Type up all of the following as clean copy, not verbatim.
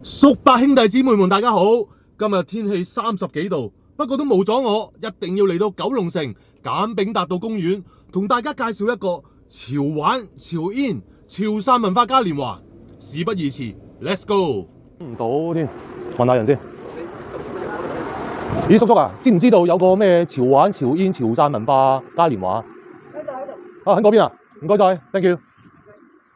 叔伯兄弟姊妹們，大家好！今日天氣30幾度，不過都冇阻我，一定要嚟到九龍城簡炳達道公園，同大家介紹一個潮玩、潮煙、潮汕文化嘉年華。事不宜遲 ，Let's go！ 唔到添，問下人先。咦，叔叔啊，知唔知道有個咩潮玩、潮煙、潮汕文化嘉年華？喺度。啊，喺嗰邊啊，唔該晒 ，thank you。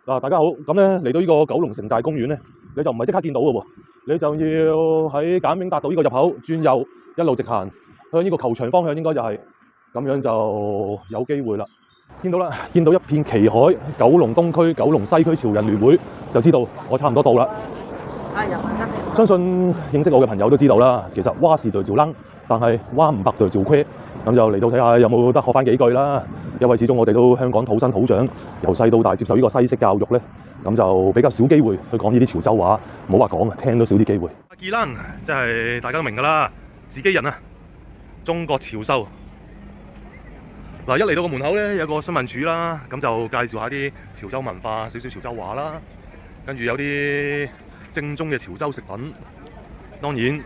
嗱，大家好，咁咧嚟到呢個九龍城寨公園咧，你就唔係即刻見到嘅喎，你就要喺簡炳達道呢個入口轉右，一路直行向呢個球場方向，應該就係咁樣就有機會啦。見到啦，見到一片旗海，九龍東區、九龍西區潮人聯會，就知道我差唔多到啦。相信認識我嘅朋友都知道啦，其實蛙是對照冷，但係蛙唔白對照虧，咁就嚟到睇下有冇得學翻幾句啦。因為始終我哋都香港土生土長，由細到大接受呢個西式教育咧，咁就比較少機會去講呢啲潮州話，唔好話講啊，聽都少啲機會。阿傑蘭即係大家都明㗎啦，自己人啊，中國潮州。嗱，一嚟到個門口咧，有個詢問處啦，咁就介紹下啲潮州文化，少少潮州話啦，跟住有啲正宗嘅潮州食品，當然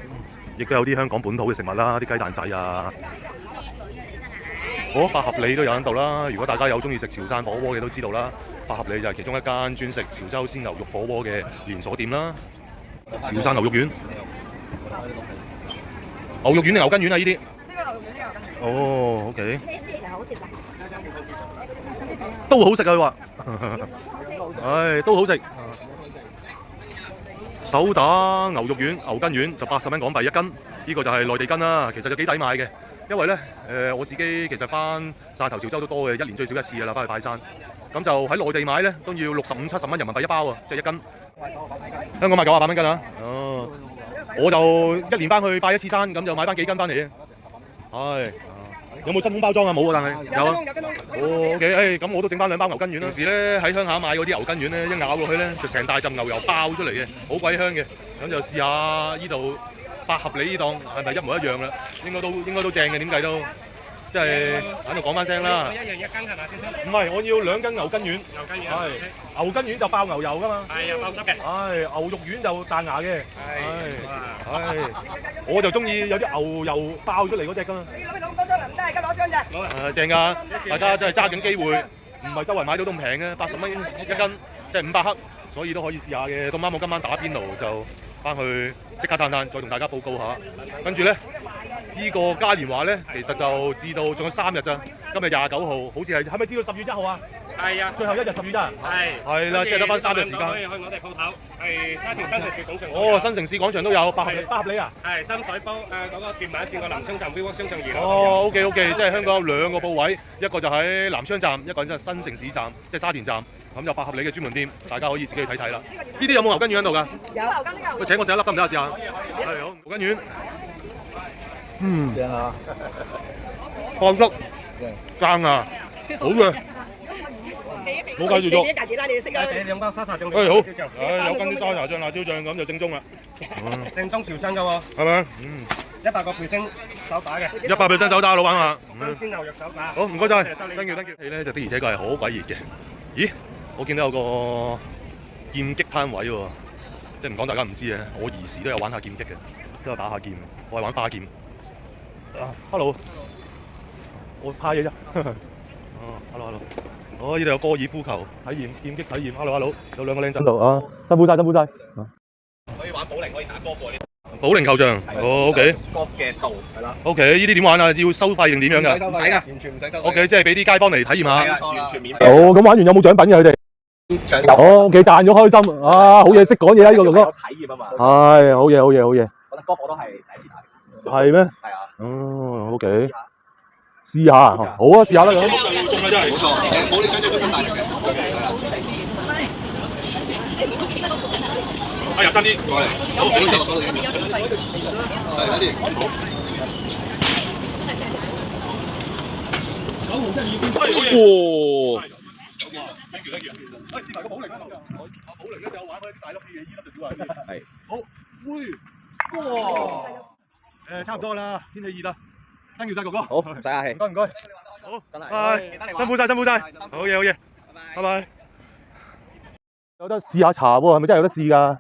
亦都有啲香港本土嘅食物啦，啲雞蛋仔啊。百合里都有喺度啦。如果大家有中意食潮汕火鍋嘅都知道啦，百合里就係其中一間專食潮州鮮牛肉火鍋嘅連鎖店啦。潮汕牛肉丸，牛肉丸定牛筋丸啊？呢啲？呢個牛肉丸，呢個牛筋丸。哦，OK。好接都好食啊！佢話，唉，都好食。手打牛肉丸、牛筋丸就80蚊港幣一斤，呢個就係內地斤啦。其實就幾抵買嘅。因為咧，我自己其實翻汕頭潮州都多嘅，一年最少一次㗎啦，翻去拜山。咁就喺內地買咧，都要65、70蚊人民幣一包啊，即係一斤。香港賣98蚊斤啊！哦，我就一年翻去拜一次山，咁就買翻幾斤翻嚟嘅。係。有冇真空包裝啊？冇啊，但係有啊。哦 ，OK， 咁我都整翻2包牛筋丸啦。平時咧喺鄉下買嗰啲牛筋丸咧，一咬落去咧就成大陣牛油爆出嚟嘅，好鬼香嘅。咁就試下呢度。百合里呢檔係咪一模一樣啦？應該都正嘅，點計都即係喺度講翻聲啦。一樣1斤係咪先生？唔係，我要2斤牛筋丸。牛筋丸。係牛筋丸就爆牛油㗎嘛。係啊，爆汁嘅。係牛肉丸就彈牙嘅。係。我就中意有啲牛油爆出嚟嗰隻㗎嘛。你攞多張唔得，而家攞張咋？正㗎，大家真係揸緊機會，唔係周圍買到都咁平嘅，80蚊一斤，即係500克，所以都可以試下嘅。咁啱我今晚打邊爐就。翻去即刻嘆嘆，再同大家報告下。跟住咧，呢個嘉年華咧，其實就至到仲有3日咋。今日29號，好似係咪至到10月1號啊？係啊，最後一日10月1。係啦，即係得翻3日時間。可以去我哋鋪頭，係沙田新城市廣場。哦，新城市廣場都有百合里啊。係深水埗嗰個斷碼線個南昌站 V1 商場2樓。哦，OK， 即係香港有2個鋪位，一個就喺南昌站，一個就係新城市站，即係沙田站。咁有百合里嘅專門店，大家可以自己去睇睇啦。呢啲有冇牛筋丸喺度㗎？有牛筋，呢個。請我食一粒得唔得啊？試下。係好，牛筋丸。正啊！放汁，爭啊！好嘅。冇計住咗。大幾啦？你要識啦。俾2包沙茶醬。好。有跟啲沙茶醬、辣椒醬咁就正宗啦。正宗潮汕㗎喎。係咪？100個培星手打嘅。100%手打，老闆啊。新鮮牛肉手打。好，唔該晒。thank you。氣咧就的而且確係好鬼熱嘅。咦？我見到有個劍擊攤位喎，即係唔講大家唔知嘅，我兒時都有玩下劍擊嘅，都有打下劍，我係玩花劍。hello， 我派嘢啫。hello。哦，呢度有高爾夫球體驗、劍擊體驗。hello， 有2個靚仔喺度啊，辛苦晒。可以玩保齡，可以打golf喎。保齡球場。哦 ，OK。golf 嘅道係啦。OK， 呢啲點玩啊？要收費定點樣㗎？唔使㗎，完全唔使收費。OK， 即係俾啲街坊嚟體驗下。係啦，完全免費。哦，咁玩完有冇獎品嘅佢哋？哦，OK，賺咗開心啊！好嘢，識講嘢啊呢個哥哥。有體驗啊嘛。係，好嘢。我覺得 golf 我都係第一次打。係咩？係啊。哦 ，OK。試下，好啊，試下啦咁。中啦真係。冇錯，冇你想象中咁大力嘅。哎呀，爭啲過嚟。好，唔好意思。係，快啲。好。哇！thank you。喂，試埋個保齡啦，保齡咧就玩開啲大粒啲嘅，依粒就少玩啲。係。好，哇！差唔多啦，天氣熱啦。thank you 晒哥哥。好，唔使客氣。唔該。好，係。辛苦晒。好嘢。拜拜。有得試下茶喎，係咪真係有得試㗎？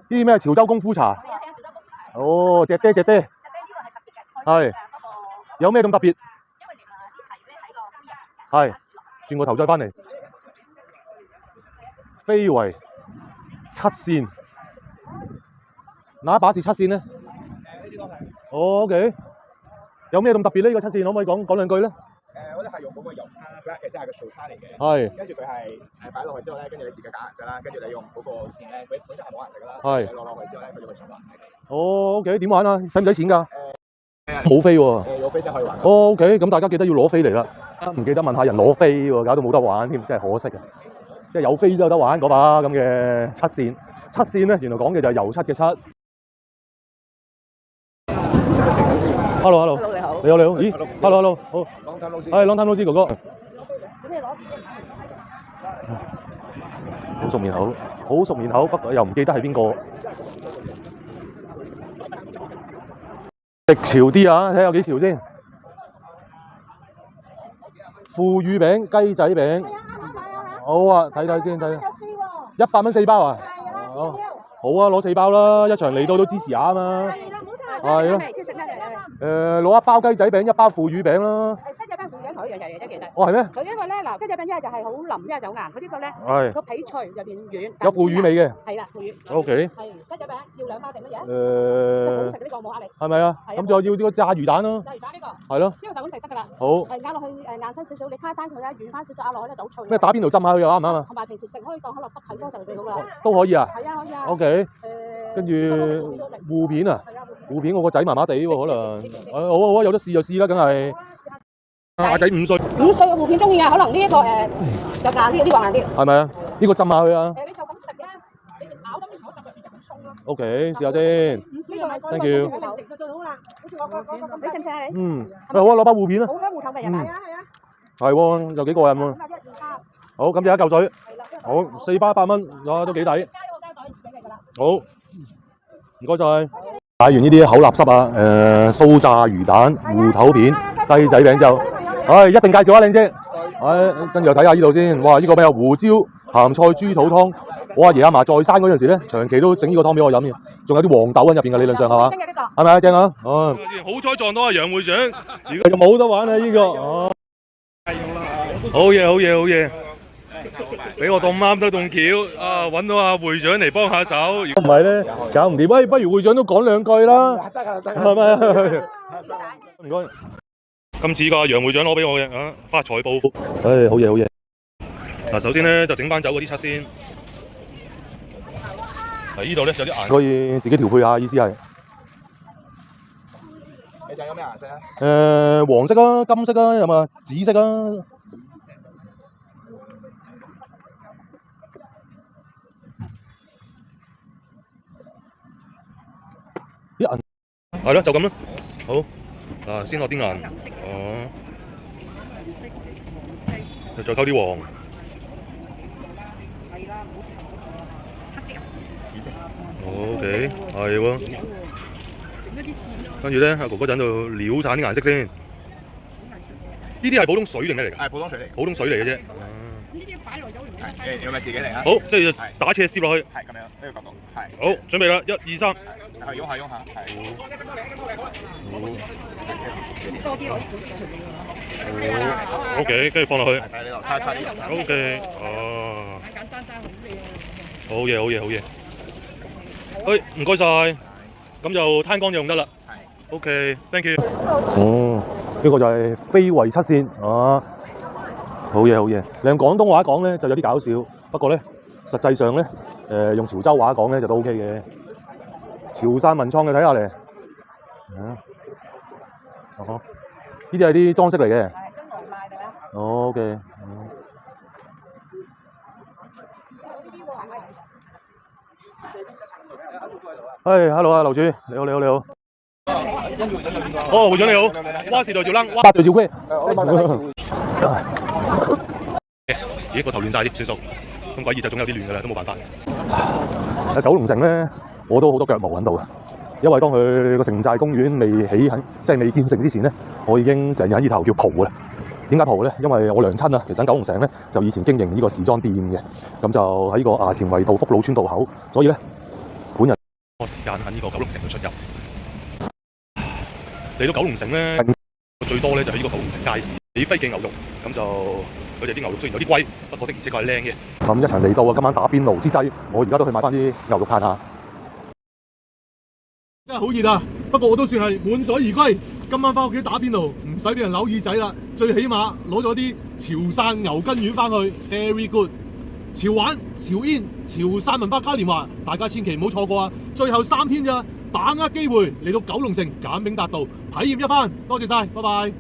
啲咩潮州功夫茶？哦，隻爹隻爹，隻爹呢個係特別嘅，係有咩咁特別？因為連啲蹄咧喺個杯入邊嘅，係轉個頭再翻嚟，非遺七線，哪一把是七線呢？哦，OK，有咩咁特別呢？呢個七線可唔可以講兩句咧？我哋係用嗰個油餐啦，佢其實係個素餐嚟嘅。係跟住佢係擺落去之後咧，跟住你自己揀顏色啦，跟住你用嗰個線咧，佢本身係冇顏色噶啦。係你落去之後咧，佢就會出顏色。哦，OK，點玩啊？使唔使錢㗎？冇飛喎。有飛先可以玩。哦，OK，咁大家記得要攞飛嚟啦。唔記得問下人攞飛喎，搞到冇得玩添，真係可惜啊！即係有飛都有得玩嗰把咁嘅七線。七線咧，原來講嘅就係油漆嘅漆。Hello， 你好。你好。咦 ？Hello， 好。Long time no see。係 Long time no see，哥哥。好熟面口，好熟面口，不過又唔記得係邊個。食潮啲啊，睇下有幾潮先。腐乳餅、雞仔餅，好啊，睇睇先，睇。100蚊4包啊？哦，好啊，攞4包啦，一場嚟到都支持下啊嘛。係咯。攞1包雞仔餅，1包腐乳餅啦。雞仔餅腐乳餅同一樣嘢啫，其實。哦，係咩？佢因為咧，嗱，雞仔餅一係就係好腍，一係就好硬。佢呢個咧，係個皮脆，入邊軟。有腐乳味嘅。係啦，腐乳。OK。係雞仔餅要2包定乜嘢？誒，食呢個冇壓力。係咪啊？咁仲有要呢個炸魚蛋咯。炸魚蛋呢個。係咯。呢個就咁食得㗎啦。好。壓落去硬身少少，你攤翻佢啦，軟翻少少，壓落去咧就好脆。咩打邊爐浸下佢啱唔啱啊？同埋平時食可以當可樂汁睇多就最好㗎啦。都可以啊。係啊，可以啊。OK。跟住芋片啊，芋片我個仔麻麻地喎，可能。好啊好啊，有得試就試啦，梗係。阿仔5歲。5歲嘅芋片中意啊，可能呢一個就硬啲，呢個硬啲。係咪啊？呢個浸下佢啊。你就咁食啦，你咬咁唔好就變鬆咯。OK，試下先。Thank you。食就最好啦，好似我咁，你食唔食啊你？好啊，攞包芋片啦。好香芋頭味啊！係啊係啊。係喎，又幾過癮喎。好，咁就一嚿水。好，4包100蚊，啊都幾抵。好，唔該晒。買完呢啲口垃圾啊，酥炸魚蛋、芋頭片、雞仔餅之後，一定介紹啊，靚姐。跟住又睇下呢度先，哇！呢個咩啊？胡椒鹹菜豬肚湯。我阿爺阿嫲在生嗰陣時咧，長期都整呢個湯俾我飲嘅，仲有啲黃豆喺入邊嘅，理論上係嘛？係咪啊？正啊！哦。好彩撞到阿楊會長，如果就冇得玩啊呢個。哦。好嘢好嘢好嘢，俾我咁啱得咁巧啊！揾到阿會長嚟幫下手。唔係咧，搞唔掂。喂，不如會長都講兩句啦，係咪啊？唔該。今次個楊會長攞俾我嘅啊，發財報。好嘢好嘢。嗱，首先咧就整翻走嗰啲漆先。嗱，呢度咧有啲顏，可以自己調配下，意思係。你仲有咩顏色啊？黃色啊，金色啊，有冇啊？紫色啊。啲銀係咯，就咁啦。好，嗱，先落啲銀。哦。再溝啲黃。係啦，黑色啊，紫色。OK，係喎。跟住咧，阿哥哥就喺度撩散啲顏色先。呢啲係普通水定咩嚟㗎？係普通水嚟。普通水嚟嘅啫。呢啲擺落咗嚟。係，你咪自己嚟啊。好，跟住就打斜攝落去。係咁樣，呢個角度。係。好，準備啦，1、2、3。係，喐下喐下。係。多啲可以少啲。OK，跟住放落去。係呢度，睇呢度。OK，哦。簡單單好靚啊！好嘢，好嘢，好嘢。喂，唔該晒。咁就攤乾就用得啦。OK，thank you。哦，呢個就係非遺七線啊，好嘢好嘢。你用廣東話講咧就有啲搞笑，不過咧實際上咧用潮州話講咧就都 OK 嘅。潮汕文創嘅睇下嚟，呢啲係啲裝飾嚟嘅。係跟外賣㗎啦。OK。hello 啊，樓主，你好。哦，會長你好，蛙時代條冷，八對照規。咦，個頭亂晒啲，算數。咁鬼熱就總有啲亂㗎啦，都冇辦法。喺九龍城咧，我都好多腳毛喺度啊。因為當佢個城寨公園未起喺，即係未建成之前咧，我已經成日喺呢頭叫蒲啦。點解蒲咧？因為我娘親啊，其實喺九龍城咧就以前經營呢個時裝店嘅，咁就喺呢個衙前圍道福佬村道口，所以咧本人。個時間喺呢個九龍城度出入。嚟到九龍城咧，最多咧就喺呢個九龍城街市起飛記牛肉，咁就佢哋啲牛肉雖然有啲貴，不過的而且確係靚嘅。咁一場嚟到啊，今晚打邊爐之際，我而家都去買翻啲牛肉嘆下。真係好熱啊！不過我都算係滿載而歸。今晚翻屋企打邊爐，唔使俾人扭耳仔啦。最起碼攞咗啲潮汕牛筋丸翻去 ，very good。潮玩、潮煙、潮汕文化嘉年華，大家千祈唔好錯過啊！最後3天咋，把握機會嚟到九龍城簡炳達道體驗一番。多謝晒，拜拜。